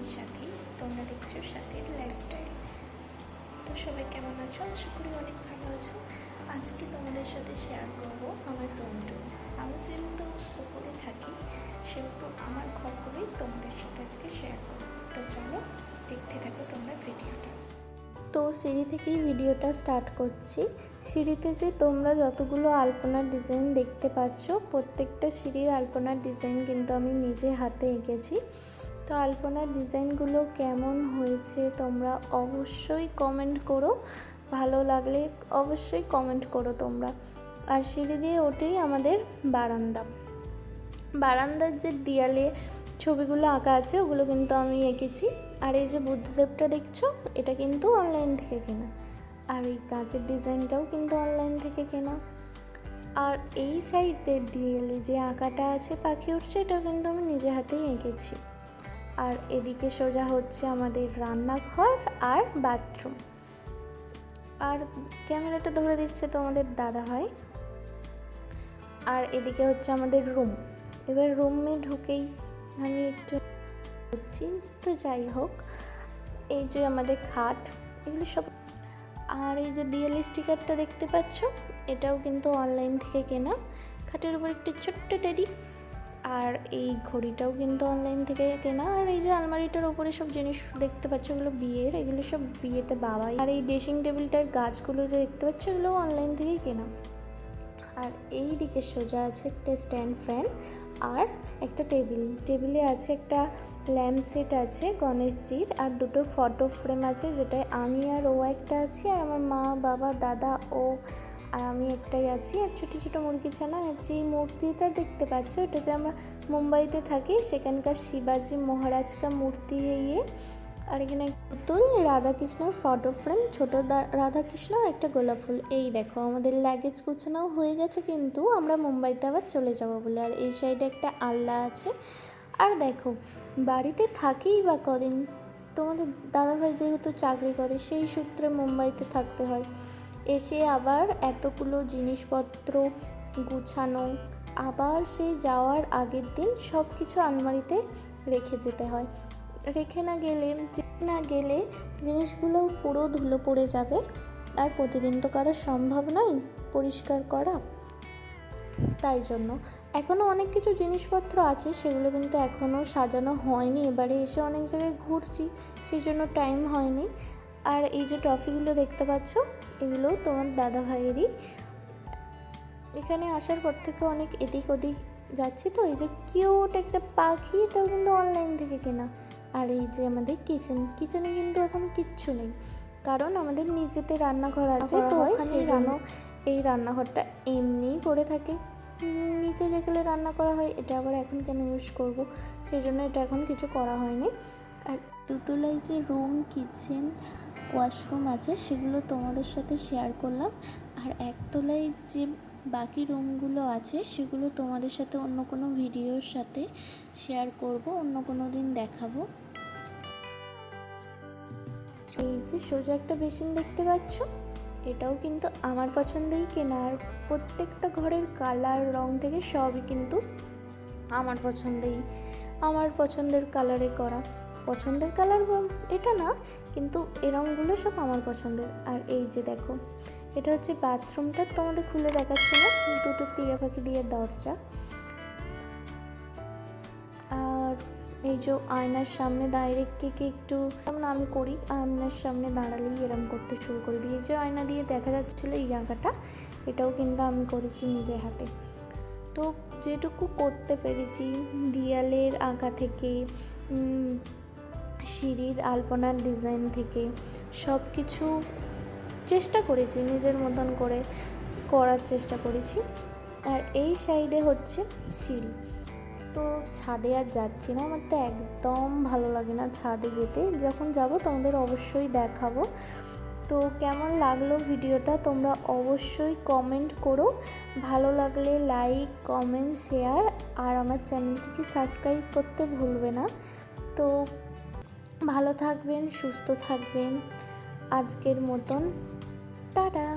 আমি সাথী, তোমরা দেখছো সাথীর লাইফস্টাইল। তো সবাই কেমন আছো? আশা করি অনেক ভালো আছো। আজকে তোমাদের সাথে শেয়ার করবো আমার রুম ট্যুর। আমি যেহেতু উপরে থাকি সেহেতু আমার ঘরগুলোই তোমাদের সাথে আজকে শেয়ার করবো। তো চলো দেখতে থাকো তোমরা ভিডিওটা। তো সিঁড়ি থেকেই ভিডিওটা স্টার্ট করছি। সিঁড়িতে যে তোমরা যতগুলো আলপনার ডিজাইন দেখতে পাচ্ছ, প্রত্যেকটা সিঁড়ির আলপনার ডিজাইন কিন্তু আমি নিজে হাতে এঁকেছি। তো আলপনার ডিজাইনগুলো কেমন হয়েছে তোমরা অবশ্যই কমেন্ট করো, ভালো লাগলে অবশ্যই কমেন্ট করো তোমরা। আর সিঁড়ি দিয়ে ওঠেই আমাদের বারান্দার যে দেয়ালে ছবিগুলো আঁকা আছে ওগুলো কিন্তু আমি এঁকেছি। আর এই যে বুদ্ধদেবটা দেখছো, এটা কিন্তু অনলাইন থেকে কেনা। আর এই কাঁচের ডিজাইনটাও কিন্তু অনলাইন থেকে কেনা। আর এই সাইডের দেয়ালে যে আঁকাটা আছে পাখি উঠছে, এটাও কিন্তু আমি নিজে হাতেই এঁকেছি। আর এদিকে সোজা হচ্ছে আমাদের রান্নাঘর আর বাথরুম। আর ক্যামেরাটা ধরে দিচ্ছে তো আমাদের দাদা হয়। আর এদিকে হচ্ছে আমাদের রুম। এবার রুমে ঢুকেই আমি একটু হচ্ছি, তো যাই হোক, এই যে আমাদের খাট, এগুলো সব। আর এই যে ডিএলই স্টিকারটা দেখতে পাচ্ছ, এটাও কিন্তু অনলাইন থেকে কেনা। খাটের উপর একটি ছোট্ট টেডি। আর এই ঘড়িটাও কিন্তু অনলাইন থেকে কেনা। আর এই যে আলমারিটার উপরে সব জিনিস দেখতে পাচ্ছ, এগুলো বিয়ের, এগুলো সব বিয়েতে বাবাই। আর এই ড্রেসিং টেবিলটার গাছগুলো যে দেখতে পাচ্ছ, এগুলোও অনলাইন থেকেই কেনা। আর এই দিকে সোজা আছে একটা স্ট্যান্ড ফ্যান আর একটা টেবিলে আছে একটা ল্যাম্প সেট আছে গণেশজির, আর দুটো ফটো ফ্রেম আছে, যেটায় আমি আর ও একটা আছি, আর আমার মা বাবা দাদা ও আর আমি একটাই আছি। আর ছোটো ছোটো মুরগি ছানা। আর যে মূর্তিটা দেখতে পাচ্ছ, এটা যে আমরা মুম্বাইতে থাকি সেখানকার শিবাজি মহারাজকার মূর্তি। আর এখানে পুতুল রাধাকৃষ্ণর ফটো ফ্রেম, ছোটো রাধাকৃষ্ণ আর একটা গোলাপ ফুল। এই দেখো আমাদের লাগেজ গুছানোও হয়ে গেছে, কিন্তু আমরা মুম্বাইতে আবার চলে যাব বলে। আর এই সাইডে একটা আল্লা আছে। আর দেখো, বাড়িতে থাকেই বা কদিন, তোমাদের দাদাভাই যেহেতু চাকরি করে সেই সূত্রে মুম্বাইতে থাকতে হয়। এসে আবার এতগুলো জিনিসপত্র গুছানো, আবার সেই যাওয়ার আগের দিন সব কিছু আলমারিতে রেখে যেতে হয়। রেখে না গেলে জিনিসগুলো পুরো ধুলো পড়ে যাবে। আর প্রতিদিন তো করা সম্ভব নয় পরিষ্কার করা, তাই জন্য এখনও অনেক কিছু জিনিসপত্র আছে, সেগুলো কিন্তু এখনও সাজানো হয়নি। এবারে এসে অনেক জায়গায় ঘুরছি, সেই জন্য টাইম হয়নি। আর এই যে ট্রফিগুলো দেখতে পাচ্ছ, এগুলো তোমার দাদা ভাইয়েরই। এখানে আসার পর থেকে অনেক এদিক ওদিক যাচ্ছি, তো এই যে কিউট একটা পাখি, এটাও কিন্তু অনলাইন থেকে কেনা। আর এই যে আমাদের কিচেনে কিন্তু এখন কিচ্ছু নেই, কারণ আমাদের নিজেতে রান্নাঘর আছে, তো ওখানে এই রান্নাঘরটা এমনিই পড়ে থাকে। নিচে যেগুলো রান্না করা হয়, এটা আবার এখন কেন ইউজ করব, সেই জন্য এটা এখন কিছু করা হয়নি। আর দুতলায় যে রুম, কিচেন, ওয়াশরুম আছে সেগুলো তোমাদের সাথে শেয়ার করলাম। আর একতলায় যে বাকি রুমগুলো আছে সেগুলো তোমাদের সাথে অন্য কোনো ভিডিওর সাথে শেয়ার করব, অন্য কোনো দিন দেখাবো। এই যে সোজা একটা বেসিন দেখতে পাচ্ছ, এটাও কিন্তু আমার পছন্দেই কেনা। আর প্রত্যেকটা ঘরের কালার রং থেকে সবই কিন্তু আমার পছন্দের কালারে করা। পছন্দের কালার এটা না, কিন্তু এই রঙগুলো সব আমার পছন্দের। আর এই যে দেখো, এটা হচ্ছে বাথরুমটা, তোমাদের খুলে দেখাচ্ছি না, দুটো টিয়া পাখি দিয়ে দরজা। আর এই যে আয়নার সামনে দাঁড়িয়ে কে একটু, যেমন আমি করি, আয়নার সামনে দাঁড়ালেই এরম করতে শুরু করে দিয়ে, যে আয়না দিয়ে দেখা যাচ্ছিলো এই আঁকাটা, এটাও কিন্তু আমি করেছি নিজের হাতে। তো যেটুকু করতে পেরেছি, দেয়ালের আঁকা থেকে সিঁড়ির আলপনার ডিজাইন থেকে সব কিছু চেষ্টা করেছি, নিজের মতন করে করার চেষ্টা করেছি। আর এই সাইডে হচ্ছে সিঁড়ি। তো ছাদে আর যাচ্ছি না, আমার তো একদম ভালো লাগে না ছাদে যেতে। যখন যাব তোমাদের অবশ্যই দেখাবো। তো কেমন লাগলো ভিডিওটা তোমরা অবশ্যই কমেন্ট করো, ভালো লাগলে লাইক, কমেন্ট, শেয়ার, আর আমার চ্যানেলটিকে সাবস্ক্রাইব করতে ভুলবে না। তো ভালো থাকবেন, সুস্থ থাকবেন। আজকের মতন টাটা।